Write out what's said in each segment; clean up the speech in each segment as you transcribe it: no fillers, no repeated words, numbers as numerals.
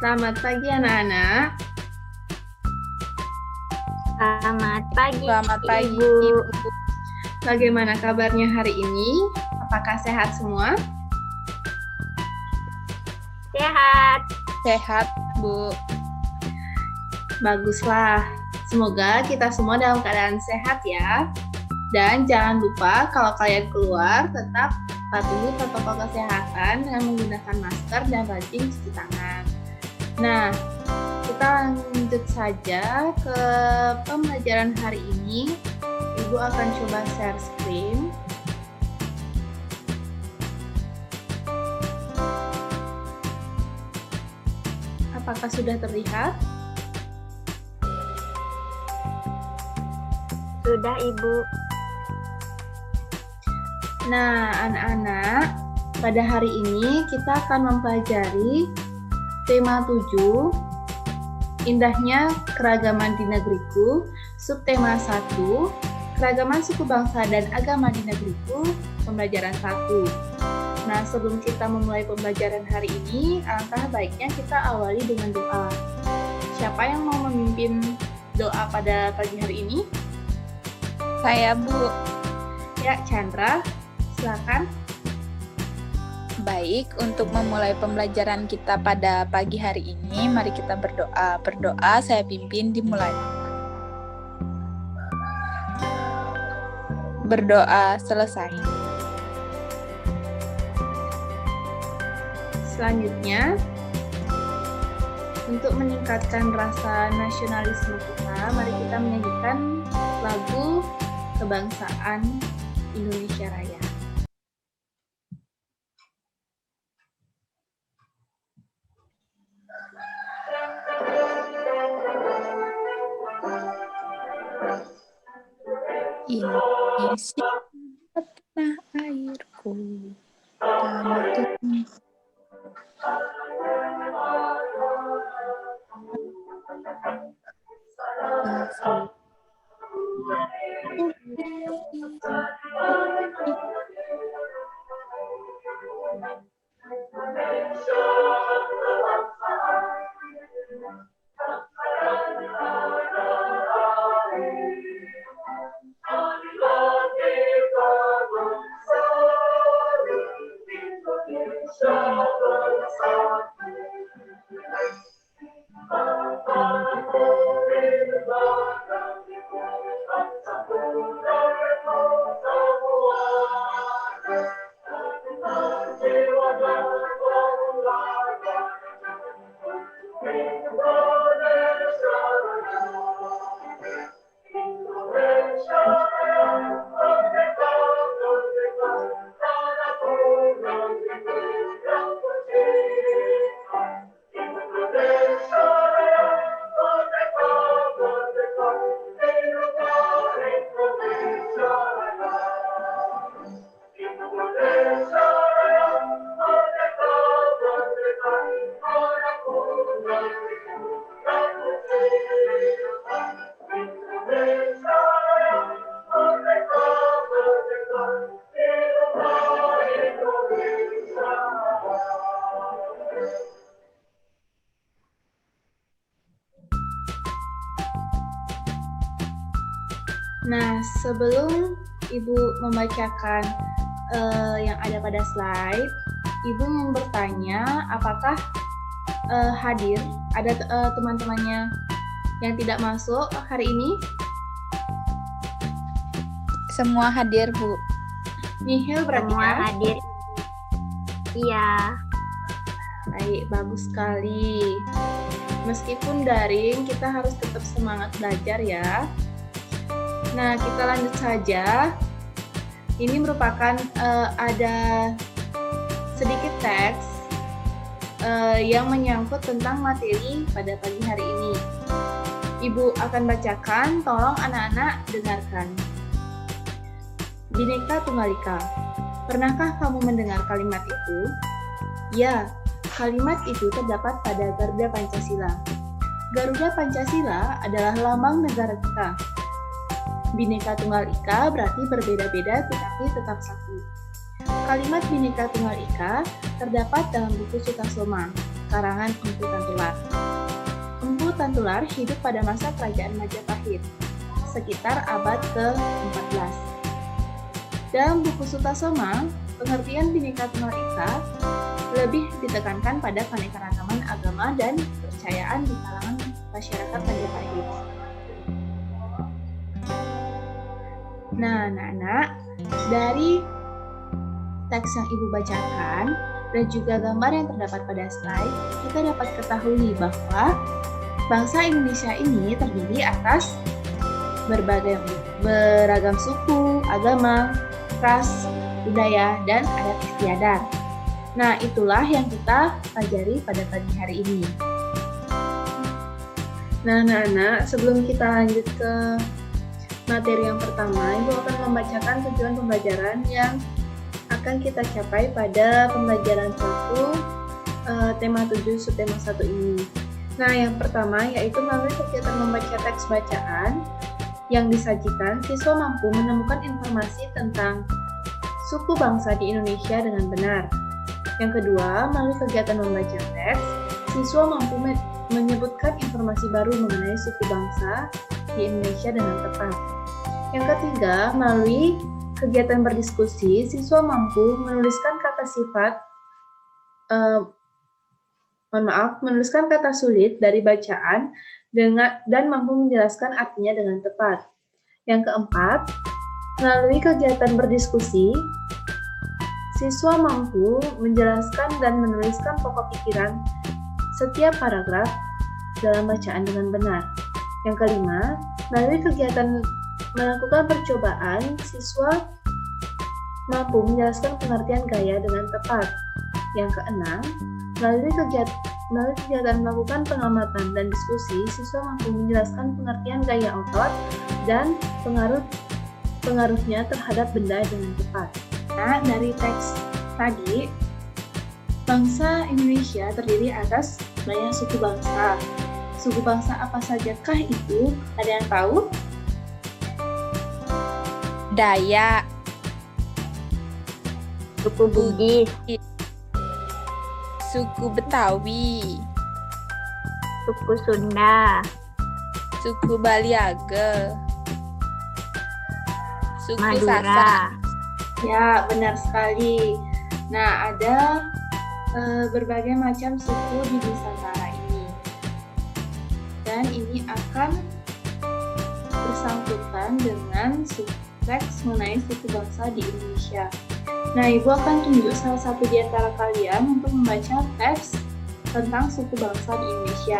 Selamat pagi anak-anak. Selamat pagi, Selamat pagi, Ibu. Ibu. Bagaimana kabarnya hari ini? Apakah sehat semua? Sehat. Sehat, Bu. Baguslah. Semoga kita semua dalam keadaan sehat ya. Dan jangan lupa kalau kalian keluar tetap patuhi protokol kesehatan dengan menggunakan masker dan rajin cuci tangan. Nah, kita lanjut saja ke pembelajaran hari ini. Ibu akan coba share screen. Apakah sudah terlihat? Sudah, Ibu. Nah, anak-anak, pada hari ini kita akan mempelajari tema 7, Indahnya Keragaman di Negeriku, subtema 1, Keragaman Suku Bangsa dan Agama di Negeriku, pembelajaran 1. Nah, sebelum kita memulai pembelajaran hari ini, alangkah baiknya kita awali dengan doa. Siapa yang mau memimpin doa pada pagi hari ini? Saya, Bu. Ya, Chandra, silakan. Baik, untuk memulai pembelajaran kita pada pagi hari ini, mari kita berdoa. Berdoa, saya pimpin dimulai. Berdoa selesai. Selanjutnya, untuk meningkatkan rasa nasionalisme kita, mari kita menyanyikan lagu kebangsaan Indonesia Raya. Indonesia tanah airku, tanah tumpah. Nah, sebelum Ibu membacakan yang ada pada slide, Ibu ingin bertanya apakah hadir ada teman-temannya yang tidak masuk hari ini? Semua hadir, Bu. Nihil berarti Semua ya? hadir. Iya. Baik, bagus sekali. Meskipun daring, kita harus tetap semangat belajar ya. Nah, kita lanjut saja. Ini merupakan ada sedikit teks yang menyangkut tentang materi pada pagi hari ini. Ibu akan bacakan, tolong anak-anak dengarkan. Bhinneka Tunggal Ika. Pernahkah kamu mendengar kalimat itu? Ya, kalimat itu terdapat pada Garuda Pancasila. Garuda Pancasila adalah lambang negara kita. Bhinneka Tunggal Ika berarti berbeda-beda tetapi tetap satu. Kalimat Bhinneka Tunggal Ika terdapat dalam buku Sutasoma. karangan Empu Tantular. Empu Tantular hidup pada masa kerajaan Majapahit, sekitar abad ke-14. Dalam buku Sutasoma, pengertian Bhinneka Tunggal Ika lebih ditekankan pada keanekaragaman agama dan kepercayaan di kalangan masyarakat Majapahit. Nah, anak-anak, dari teks yang Ibu bacakan dan juga gambar yang terdapat pada slide, kita dapat ketahui bahwa bangsa Indonesia ini terdiri atas beragam suku, agama, ras, budaya, dan adat istiadat. Nah, itulah yang kita pelajari pada pagi hari ini. Nah, anak-anak, sebelum kita lanjut ke materi yang pertama, Ibu akan membacakan tujuan pembelajaran yang akan kita capai pada pembelajaran 1, tema 7, subtema 1 ini. Nah, yang pertama yaitu melalui kegiatan membaca teks bacaan yang disajikan, siswa mampu menemukan informasi tentang suku bangsa di Indonesia dengan benar. Yang kedua, melalui kegiatan membaca teks, siswa mampu menyebutkan informasi baru mengenai suku bangsa di Indonesia dengan tepat. Yang ketiga, melalui kegiatan berdiskusi, siswa mampu menuliskan kata sifat, menuliskan kata sulit dari bacaan dan mampu menjelaskan artinya dengan tepat. Yang keempat, melalui kegiatan berdiskusi, siswa mampu menjelaskan dan menuliskan pokok pikiran setiap paragraf dalam bacaan dengan benar. Yang kelima, melalui kegiatan melakukan percobaan, siswa mampu menjelaskan pengertian gaya dengan tepat. Yang keenam, melalui kegiatan melakukan pengamatan dan diskusi, siswa mampu menjelaskan pengertian gaya otot dan pengaruhnya terhadap benda dengan tepat. Nah, dari teks tadi, bangsa Indonesia terdiri atas banyak suku bangsa. Suku bangsa apa sajakah itu? Ada yang tahu? Dayak, Suku Bugis, suku Betawi, suku Sunda, suku Baliage, suku Sasak. Madura. Ya, benar sekali. Nah, ada berbagai macam suku di Nusantara ini. Dan ini akan bersangkutan dengan teks mengenai suku bangsa di Indonesia. Nah, Ibu akan tunjuk salah satu di antara kalian untuk membaca teks tentang suku bangsa di Indonesia.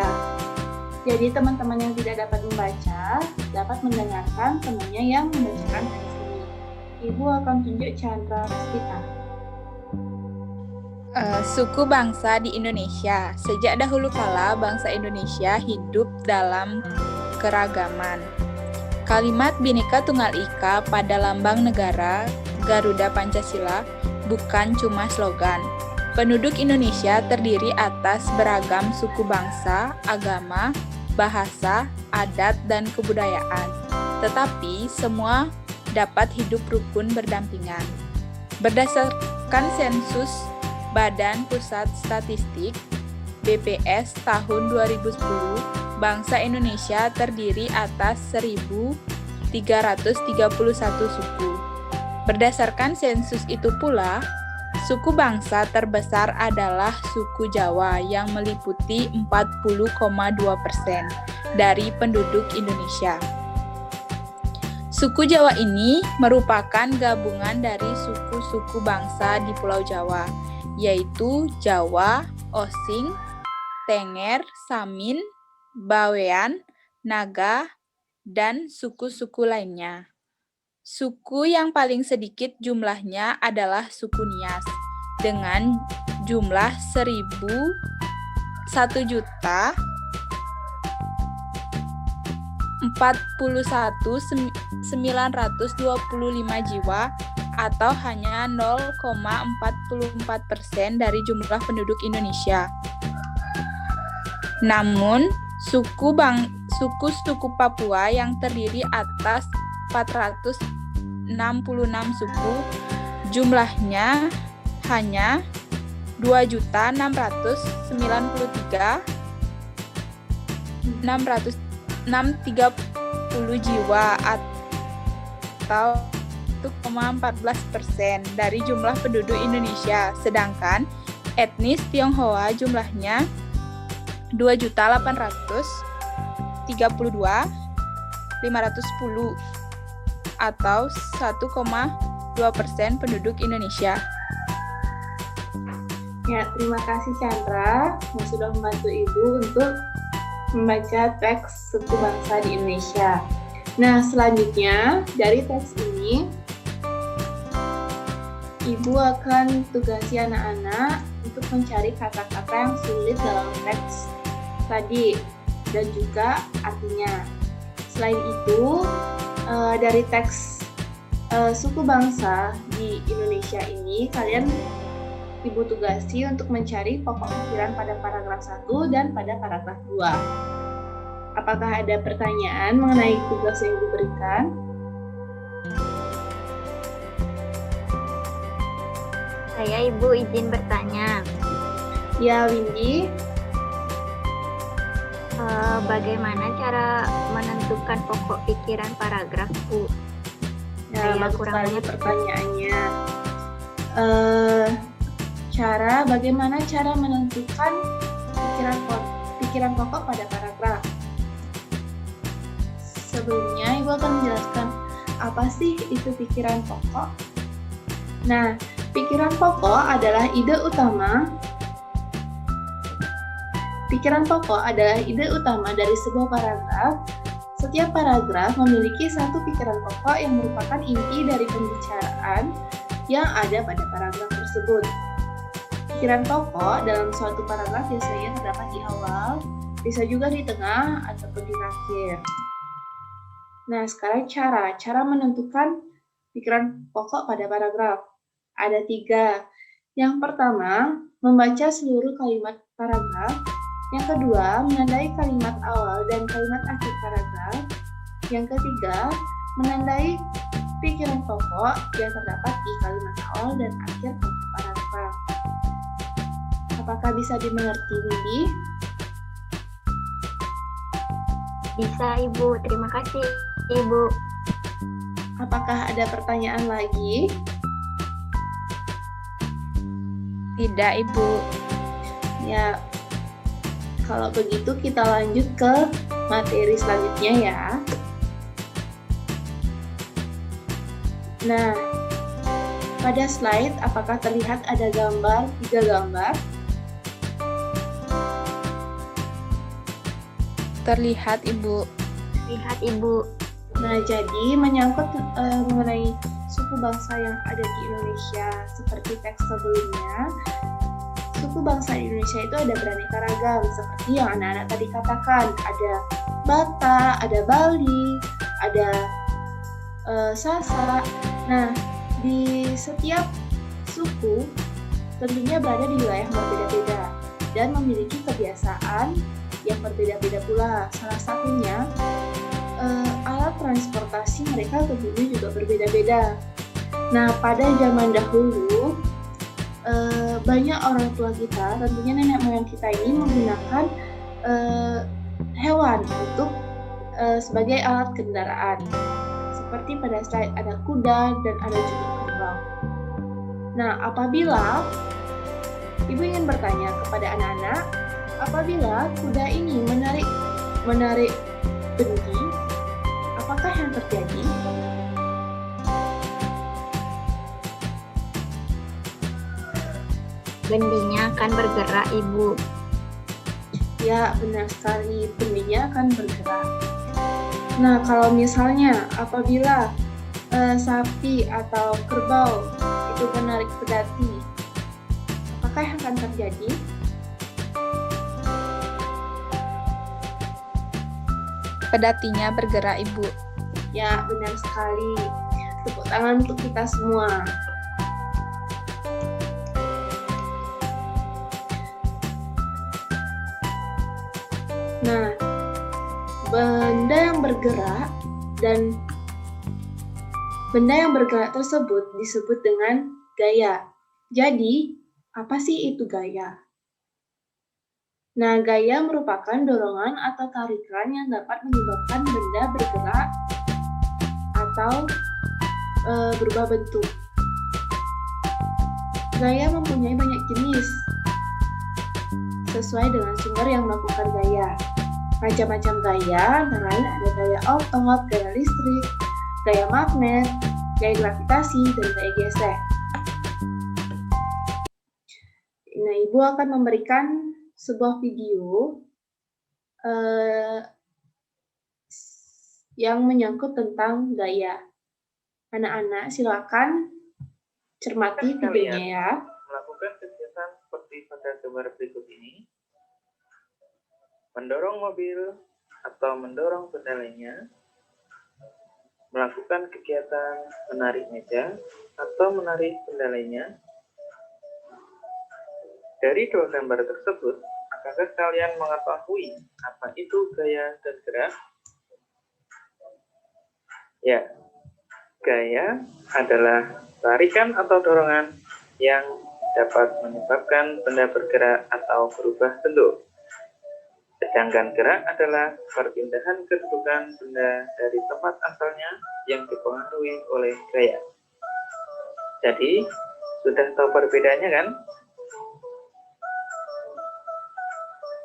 Jadi, teman-teman yang tidak dapat membaca dapat mendengarkan temannya yang membacakan teks ini. Ibu akan tunjuk Chandra Puspita. Suku bangsa di Indonesia. Sejak dahulu kala, bangsa Indonesia hidup dalam keragaman. Kalimat Bhinneka Tunggal Ika pada lambang negara Garuda Pancasila bukan cuma slogan. Penduduk Indonesia terdiri atas beragam suku bangsa, agama, bahasa, adat, dan kebudayaan. Tetapi semua dapat hidup rukun berdampingan. Berdasarkan sensus Badan Pusat Statistik BPS tahun 2010, bangsa Indonesia terdiri atas 1.331 suku. Berdasarkan sensus itu pula, suku bangsa terbesar adalah suku Jawa yang meliputi 40,2% dari penduduk Indonesia. Suku Jawa ini merupakan gabungan dari suku-suku bangsa di Pulau Jawa, yaitu Jawa, Osing, Tenger, Samin, Bawean, Naga, dan suku-suku lainnya. Suku yang paling sedikit jumlahnya adalah suku Nias dengan jumlah 1.041.925 jiwa atau hanya 0,44% dari jumlah penduduk Indonesia. Namun, suku Papua yang terdiri atas 466 suku, jumlahnya hanya 2.693.630 jiwa atau 1,14% dari jumlah penduduk Indonesia. Sedangkan etnis Tionghoa jumlahnya 2.832.510 atau 1,2% penduduk Indonesia. Ya, terima kasih Chandra yang sudah membantu Ibu untuk membaca teks suku bangsa di Indonesia. Nah, selanjutnya dari teks ini, Ibu akan tugasi anak-anak untuk mencari kata-kata yang sulit dalam teks tadi dan juga artinya. Selain itu, dari teks suku bangsa di Indonesia ini, kalian Ibu tugasi untuk mencari pokok pikiran pada paragraf 1 dan pada paragraf 2. Apakah ada pertanyaan mengenai tugas yang Ibu berikan? Saya Ibu izin bertanya. Ya, Windy. Bagaimana cara menentukan pokok pikiran paragraf, Bu? Ya, Saya bagus kurang sekali mengerti. pertanyaannya. Bagaimana cara menentukan pikiran pokok pada paragraf? Sebelumnya, Ibu akan menjelaskan apa sih itu pikiran pokok. Nah, pikiran pokok adalah ide utama. Pikiran pokok adalah ide utama dari sebuah paragraf. Setiap paragraf memiliki satu pikiran pokok yang merupakan inti dari pembicaraan yang ada pada paragraf tersebut. Pikiran pokok dalam suatu paragraf biasanya terdapat di awal, bisa juga di tengah ataupun di akhir. Nah, sekarang cara menentukan pikiran pokok pada paragraf. Ada 3. Yang pertama, membaca seluruh kalimat paragraf. Yang kedua, menandai kalimat awal dan kalimat akhir paragraf. Yang ketiga, menandai pikiran pokok yang terdapat di kalimat awal dan akhir paragraf. Apakah bisa dimengerti, Windy? Bisa, Ibu. Terima kasih, Ibu. Apakah ada pertanyaan lagi? Tidak, Ibu. Ya, kalau begitu kita lanjut ke materi selanjutnya ya. Nah, pada slide apakah terlihat ada 3 gambar? Terlihat, Ibu. Lihat, Ibu. Nah, jadi menyangkut mengenai suku bangsa yang ada di Indonesia seperti teks sebelumnya, suku bangsa di Indonesia itu ada beraneka ragam seperti yang anak-anak tadi katakan, ada Batak, ada Bali, ada Sasak. Nah, di setiap suku tentunya berada di wilayah yang berbeda-beda dan memiliki kebiasaan yang berbeda-beda pula. Salah satunya alat transportasi mereka tentunya juga berbeda-beda. Nah, pada zaman dahulu banyak orang tua kita, tentunya nenek moyang kita ini menggunakan hewan untuk sebagai alat kendaraan. Seperti pada slide ada kuda dan ada juga kerbau. Nah, apabila Ibu ingin bertanya kepada anak-anak, apabila kuda ini menarik bendi, apakah yang terjadi? Bendinya akan bergerak, Ibu. Ya, benar sekali, bendinya akan bergerak. Nah, kalau misalnya apabila sapi atau kerbau itu menarik pedati, apakah yang akan terjadi? Pedatinya bergerak, Ibu. Ya, benar sekali. Tepuk tangan untuk kita semua. Nah, benda yang bergerak tersebut disebut dengan gaya. Jadi, Apa sih itu gaya? Nah, gaya merupakan dorongan atau tarikan yang dapat menyebabkan benda bergerak atau berubah bentuk. Gaya mempunyai banyak jenis, sesuai dengan sumber yang melakukan gaya. Macam-macam gaya, antara lain ada gaya otot, gaya listrik, gaya magnet, gaya gravitasi, dan gaya gesek. Nah, Ibu akan memberikan sebuah video yang menyangkut tentang gaya. Anak-anak, silakan cermati videonya ya. Melakukan kegiatan seperti pada gambar berikut ini, mendorong mobil atau mendorong benda lainnya, melakukan kegiatan menarik meja atau menarik benda lainnya. Dari dua gambar tersebut, apakah kalian mengetahui apa itu gaya dan gerak? Ya, gaya adalah tarikan atau dorongan yang dapat menyebabkan benda bergerak atau berubah bentuk. Sedangkan gerak adalah perpindahan kedudukan benda dari tempat asalnya yang dipengaruhi oleh gaya. Jadi, sudah tahu perbedaannya kan?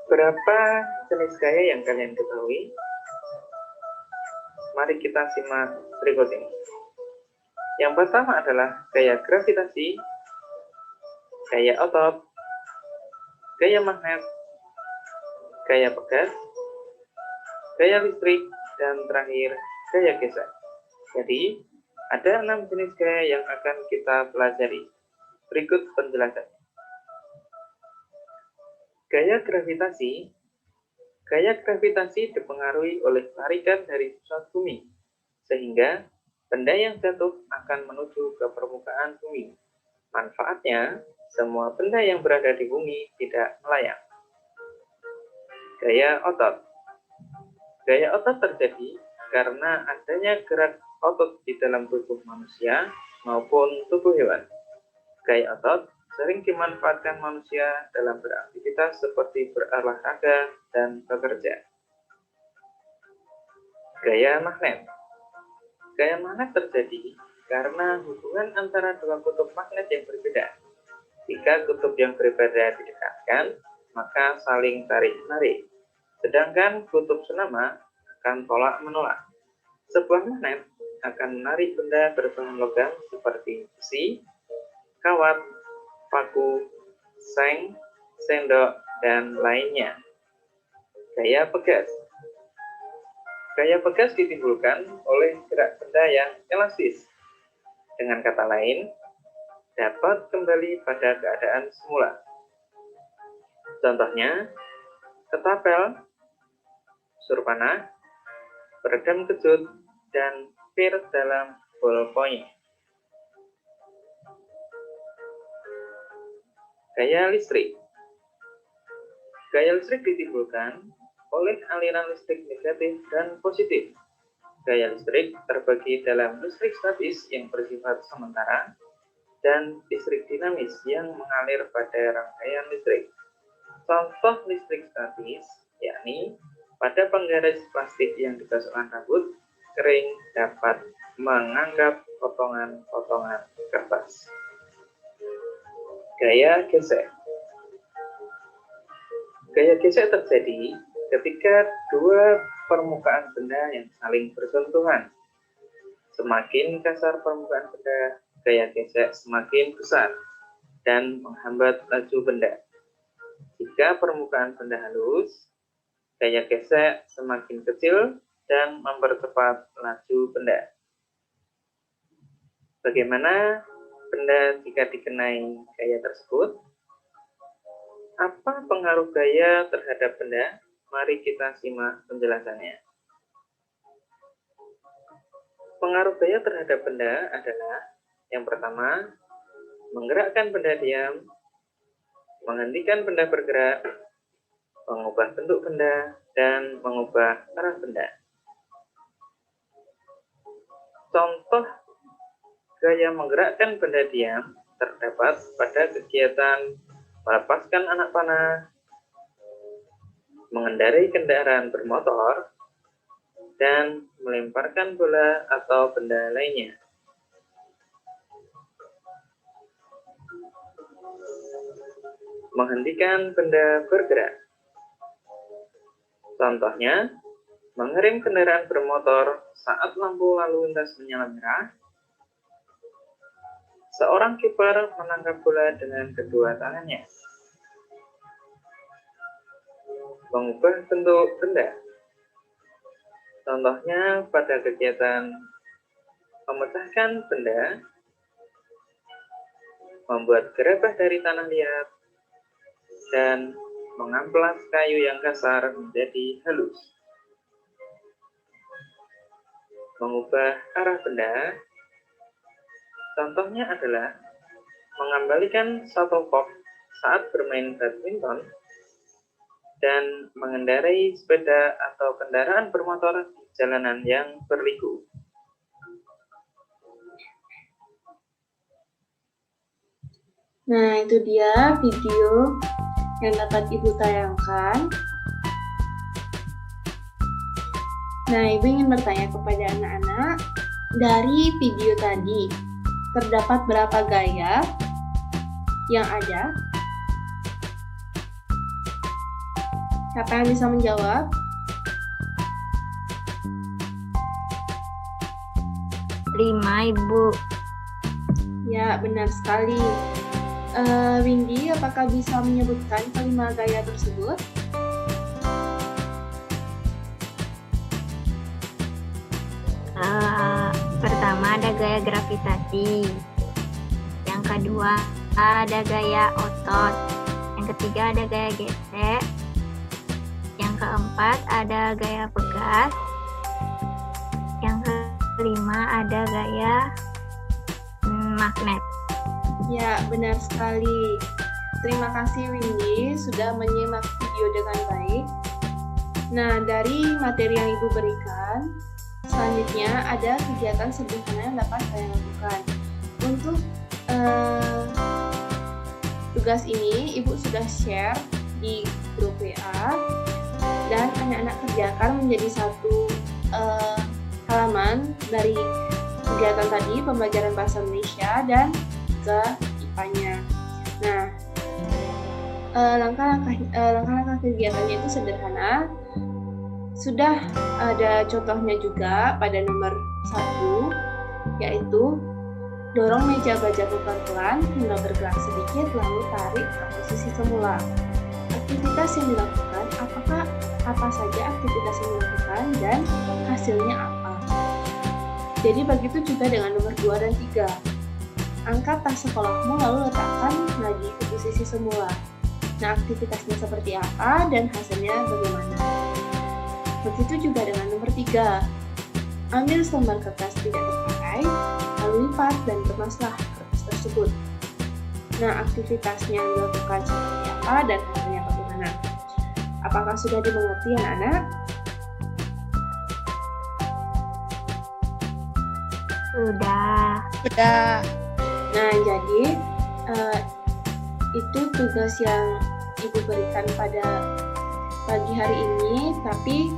Berapa jenis gaya yang kalian ketahui? Mari kita simak berikut ini. Yang pertama adalah gaya gravitasi, gaya otot, gaya magnet, gaya pegas, gaya listrik, dan terakhir gaya gesek. Jadi, ada 6 jenis gaya yang akan kita pelajari. Berikut penjelasannya. Gaya gravitasi. Gaya gravitasi dipengaruhi oleh tarikan dari pusat bumi, sehingga benda yang jatuh akan menuju ke permukaan bumi. Manfaatnya, semua benda yang berada di bumi tidak melayang. Gaya otot. Gaya otot terjadi karena adanya gerak otot di dalam tubuh manusia maupun tubuh hewan. Gaya otot sering dimanfaatkan manusia dalam beraktivitas seperti berolahraga dan bekerja. Gaya magnet. Gaya magnet terjadi karena hubungan antara dua kutub magnet yang berbeda. Jika kutub yang berbeda didekatkan, maka saling tarik-menarik. Sedangkan kutub senama akan tolak-menolak. Sebuah magnet akan menarik benda berbahan logam seperti besi, kawat, paku, seng, sendok, dan lainnya. Gaya pegas. Gaya pegas ditimbulkan oleh gerak benda yang elastis. Dengan kata lain, dapat kembali pada keadaan semula. Contohnya, ketapel, surpanah, peredam kejut, dan pir dalam ballpoint. Gaya listrik. Gaya listrik ditimbulkan oleh aliran listrik negatif dan positif. Gaya listrik terbagi dalam listrik statis yang bersifat sementara dan listrik dinamis yang mengalir pada rangkaian listrik. Contoh listrik statis yakni pada penggaris plastik yang dibasuhkan rambut kering dapat menganggap potongan-potongan kertas. Gaya gesek. Gaya gesek terjadi ketika dua permukaan benda yang saling bersentuhan. Semakin kasar permukaan benda, gaya gesek semakin besar dan menghambat laju benda. Jika permukaan benda halus, gaya gesek semakin kecil dan mempercepat laju benda. Bagaimana benda jika dikenai gaya tersebut? Apa pengaruh gaya terhadap benda? Mari kita simak penjelasannya. Pengaruh gaya terhadap benda adalah yang pertama, menggerakkan benda diam, menghentikan benda bergerak, mengubah bentuk benda, dan mengubah arah benda. Contoh gaya menggerakkan benda diam terdapat pada kegiatan melepaskan anak panah, mengendarai kendaraan bermotor, dan melemparkan bola atau benda lainnya. Menghentikan benda bergerak. Contohnya, mengerem kendaraan bermotor saat lampu lalu lintas menyala merah. Seorang kiper menangkap bola dengan kedua tangannya. Mengubah bentuk benda. Contohnya pada kegiatan memecahkan benda, membuat gerabah dari tanah liat, dan mengamplas kayu yang kasar menjadi halus. Mengubah arah benda, contohnya adalah mengembalikan shuttlecock saat bermain badminton, dan mengendarai sepeda atau kendaraan bermotor di jalanan yang berliku. Nah, itu dia video yang dapat Ibu tayangkan. Nah, Ibu ingin bertanya kepada anak-anak, dari video tadi, terdapat berapa gaya yang ada? Siapa yang bisa menjawab? 5, Ibu. Ya, benar sekali. Windy, apakah bisa menyebutkan kelima gaya tersebut? Pertama ada gaya gravitasi. Yang kedua ada gaya otot. Yang ketiga ada gaya gesek. Yang keempat ada gaya pegas. Yang kelima ada gaya magnet. Ya, benar sekali. Terima kasih Windy sudah menyimak video dengan baik. Nah, dari materi yang Ibu berikan, selanjutnya ada kegiatan sederhana yang dapat kalian lakukan. Untuk tugas ini, Ibu sudah share di grup WA, dan anak-anak kerjakan menjadi satu halaman dari kegiatan tadi, pembelajaran bahasa Indonesia dan juga IPA-nya. Nah, langkah-langkah kegiatannya itu sederhana. Sudah ada contohnya juga pada nomor 1, yaitu dorong meja belajar pelan-pelan hingga bergerak sedikit lalu tarik ke posisi semula. Aktivitas yang dilakukan, apa saja aktivitas yang dilakukan dan hasilnya apa. Jadi begitu juga dengan nomor 2 dan 3. Angkat tas sekolahmu lalu letakkan lagi ke posisi semula. Nah, aktivitasnya seperti apa dan hasilnya bagaimana. Begitu juga dengan nomor 3. Ambil selembar kertas tidak terpakai, lalu lipat dan kemaslah kertas tersebut. Nah, aktivitasnya yang dilakukan seperti apa dan hasilnya bagaimana. Apakah sudah dimengerti anak-anak? Sudah. Nah, jadi itu tugas yang Ibu berikan pada pagi hari ini, tapi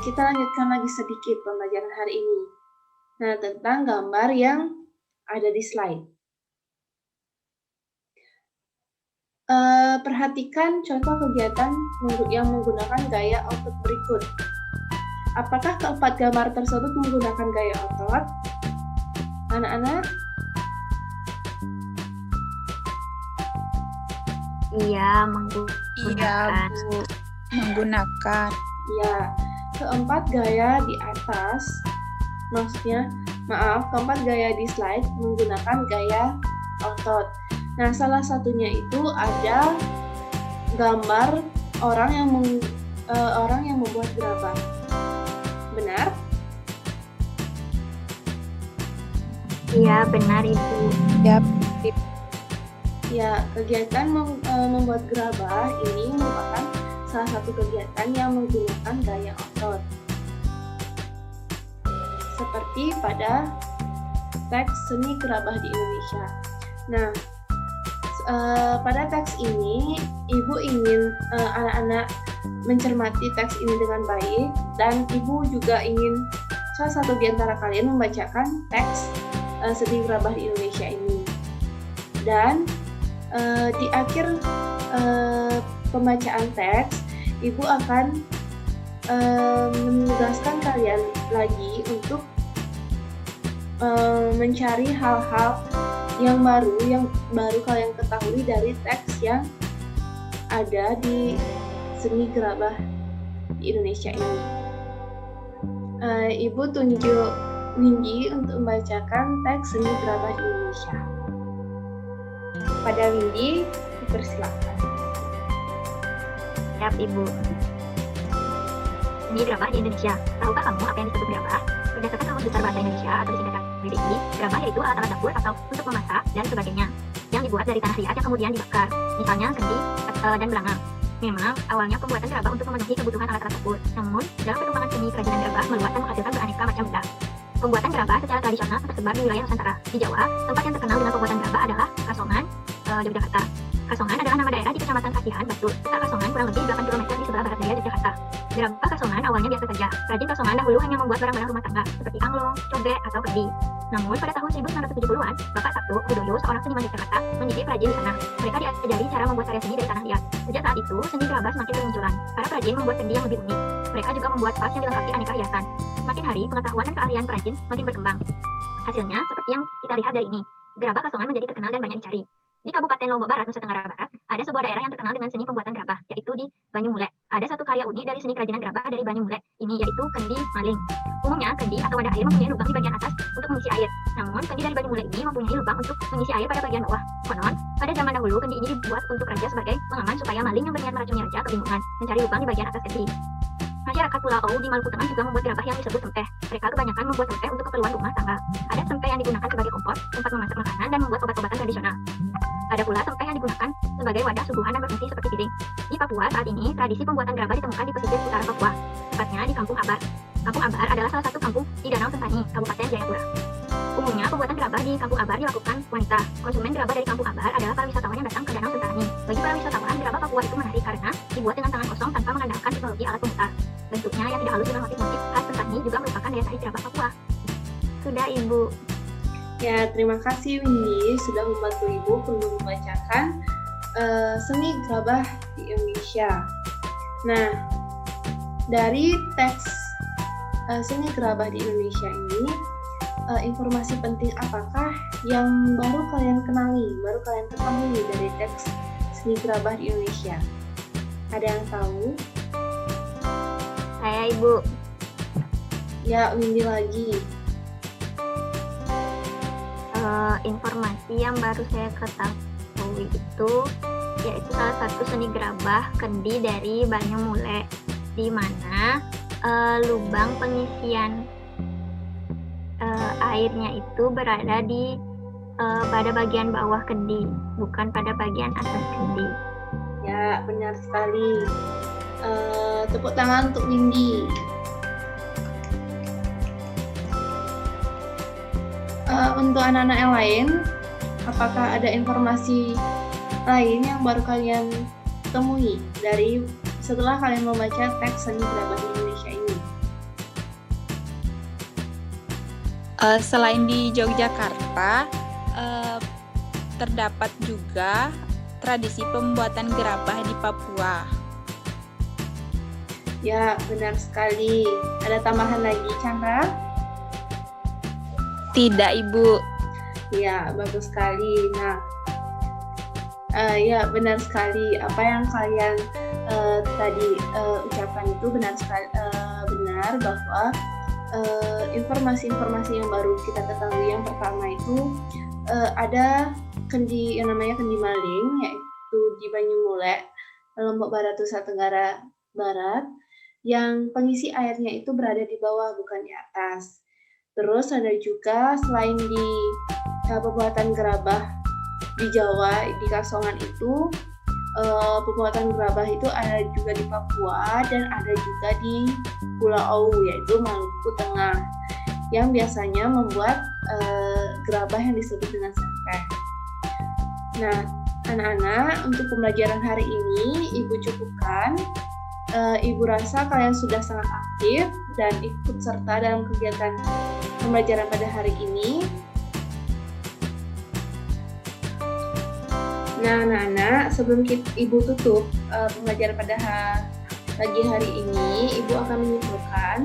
kita lanjutkan lagi sedikit pembelajaran hari ini. Nah, tentang gambar yang ada di slide. Perhatikan contoh kegiatan yang menggunakan gaya otot berikut. Apakah keempat gambar tersebut menggunakan gaya otot? Anak-anak? Iya, Iya, Bu. Menggunakan. Ya, keempat gaya di atas, keempat gaya di slide menggunakan gaya otot. Nah, salah satunya itu ada gambar orang yang membuat gerabah. Benar? Iya, benar Ibu. Ya, Ya, kegiatan membuat gerabah ini merupakan salah satu kegiatan yang menggunakan gaya otot. Seperti pada teks seni gerabah di Indonesia. Nah, pada teks ini Ibu ingin anak-anak mencermati teks ini dengan baik, dan Ibu juga ingin salah satu di antara kalian membacakan teks seni gerabah di Indonesia ini. Dan di akhir pembacaan teks, Ibu akan menugaskan kalian lagi untuk mencari hal-hal yang baru kalian ketahui dari teks yang ada di seni gerabah di Indonesia ini. Ibu tunjuk Windy untuk membacakan teks seni gerabah di Indonesia. Pada Windy, dipersilakan. Siap, Ibu. Seni gerabah di Indonesia. Tahukah kamu apa yang disebut gerabah? Berdasarkan Kamus Besar Bahasa Indonesia atau disingkat KBBI, gerabah yaitu alat-alat dapur atau untuk memasak dan sebagainya yang dibuat dari tanah liat yang kemudian dibakar, misalnya kendi dan belanga. Memang awalnya pembuatan gerabah untuk memenuhi kebutuhan alat-alat dapur, namun dalam perkembangan seni kerajinan gerabah meluas dan menghasilkan beraneka macam benda. Pembuatan gerabah secara tradisional tersebar di wilayah Nusantara. Di Jawa, tempat yang terkenal dengan pembuatan gerabah adalah Kasongan, Yogyakarta. Kasongan adalah nama daerah di Kecamatan Kasihan, Batu. Letak Kasongan kurang lebih 8 km di sebelah barat daya Yogyakarta. Gerabah Kasongan awalnya biasa saja. Rajin Kasongan dahulu hanya membuat barang-barang rumah tangga seperti anglo, cobek, atau kendi. Namun pada tahun 1970-an, Bapak Sabtu Hudoyo, seorang seniman Yogyakarta, mendidik perajin di sana. Mereka diajari cara membuat karya seni dari tanah liat. Sejak saat itu, seni gerabah semakin bermunculan. Para perajin membuat kendi yang lebih unik. Mereka juga membuat vas yang dilengkapi aneka hiasan. Semakin hari, pengetahuan dan keahlian perajin semakin berkembang. Hasilnya, seperti yang kita lihat dari ini, gerabah Kasongan menjadi terkenal dan banyak dicari. Di Kabupaten Lombok Barat, Nusa Tenggara Barat, ada sebuah daerah yang terkenal dengan seni pembuatan gerabah, yaitu di Banyumulek. Ada satu karya unik dari seni kerajinan gerabah dari Banyumulek ini, yaitu kendi maling. Umumnya, kendi atau wadah air mempunyai lubang di bagian atas untuk mengisi air. Namun, kendi dari Banyumulek ini mempunyai lubang untuk mengisi air pada bagian bawah. Konon, pada zaman dahulu, kendi ini dibuat untuk raja sebagai pengaman supaya maling yang berniat meracuni raja kebingungan mencari lubang di bagian atas kendi. Masyarakat Pulau di Maluku Tengah juga membuat gerabah yang disebut sempeh. Mereka kebanyakan membuat sempeh untuk keperluan rumah tangga. Ada sempeh yang digunakan sebagai kompor, tempat memasak makanan, dan membuat obat-obatan tradisional. Ada pula sempeh yang digunakan sebagai wadah suguhan dan berfungsi seperti piring. Di Papua saat ini, tradisi pembuatan gerabah ditemukan di pesisir utara Papua, tepatnya di Kampung Abar. Kampung Abar adalah salah satu kampung di Danau Sentani, Kabupaten Jayapura. Umumnya, pembuatan gerabah di Kampung Abar dilakukan wanita. Konsumen gerabah dari Kampung Abar adalah para wisatawan yang datang ke Danau Sentani. Bagi para wisatawan, gerabah Papua itu menarik karena dibuat dengan tangan kosong tanpa mengandalkan teknologi alat pemutar. Bentuknya yang tidak halus dengan motif-motif khas Sentani juga merupakan daya tarik gerabah Papua. Sudah, Ibu. Ya, terima kasih Windy sudah membantu Ibu untuk membacakan seni gerabah di Indonesia. Nah, dari teks seni gerabah di Indonesia ini, informasi penting apakah yang baru kalian kenali, baru kalian ketahui dari teks seni gerabah di Indonesia? Ada yang tahu? Saya, Ibu. Ya, Windy lagi. Informasi yang baru saya ketahui itu yaitu salah satu seni gerabah kendi dari Banyumulek, di mana lubang pengisian airnya itu berada di pada bagian bawah kendi, bukan pada bagian atas kendi. Ya, benar sekali. Tepuk tangan untuk Windy. Untuk anak-anak yang lain, apakah ada informasi lain yang baru kalian temui dari setelah kalian membaca teks seni gerabah di Indonesia ini? Selain di Yogyakarta, terdapat juga tradisi pembuatan gerabah di Papua. Ya, benar sekali. Ada tambahan lagi, Chandra? Tidak, Ibu. Ya, bagus sekali. Nah, ya benar sekali. Apa yang kalian tadi ucapkan itu benar sekali, benar bahwa informasi-informasi yang baru kita ketahui yang pertama itu ada kendi yang namanya kendi maling, yaitu di Banyumulek, Lombok Barat, Nusa Tenggara Barat, yang pengisi airnya itu berada di bawah bukan di atas. Terus ada juga selain di pembuatan gerabah di Jawa, di Kasongan itu, pembuatan gerabah itu ada juga di Papua dan ada juga di Pulau yaitu Maluku Tengah. yang biasanya membuat gerabah yang disebut dengan sempeh. Nah, anak-anak, untuk pembelajaran hari ini Ibu cukupkan. Ibu rasa kalian sudah sangat aktif dan ikut serta dalam kegiatan pembelajaran pada hari ini. Nah, anak-anak, sebelum Ibu tutup pembelajaran pada pagi hari ini, Ibu akan menyimpulkan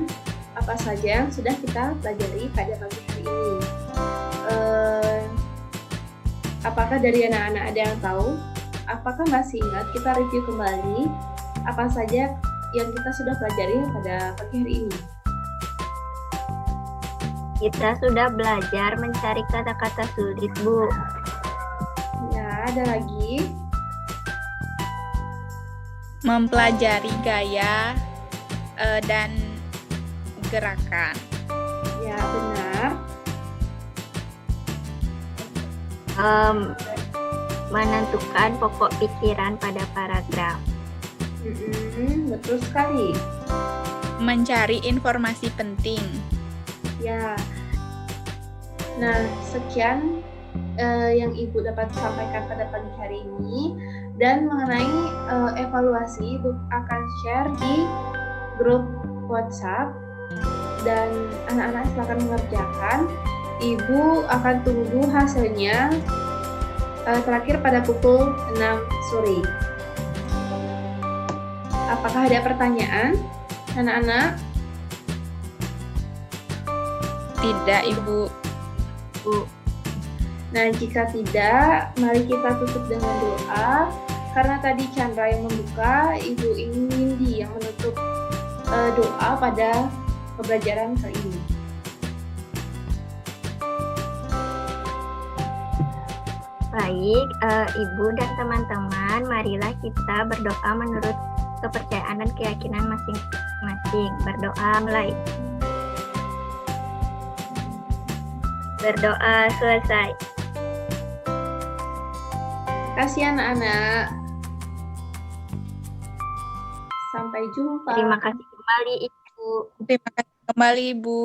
apa saja yang sudah kita pelajari pada pagi hari ini. Apakah dari anak-anak ada yang tahu? Apakah masih ingat kita review kembali apa saja yang kita sudah pelajari pada pagi hari ini? Kita sudah belajar mencari kata-kata sulit, Bu. Ya, ada lagi. Mempelajari gaya dan gerakan. Ya, benar. Menentukan pokok pikiran pada paragraf. Betul sekali. Mencari informasi penting. Ya. Nah, sekian yang Ibu dapat sampaikan pada pagi hari ini, dan mengenai evaluasi Ibu akan share di grup WhatsApp, dan anak-anak silakan mengerjakan. Ibu akan tunggu hasilnya terakhir pada pukul 6 sore. Apakah ada pertanyaan, anak-anak? Tidak, Ibu. Bu. Nah, jika tidak, mari kita tutup dengan doa. Karena tadi Chandra yang membuka, Ibu ingin Windy yang menutup doa pada pembelajaran kali ini. Baik, Ibu dan teman-teman, marilah kita berdoa menurut kepercayaan dan keyakinan masing-masing. Berdoa mulai. Berdoa selesai. Kasih anak-anak. Sampai jumpa. Terima kasih kembali, Ibu. Terima kasih kembali, Ibu.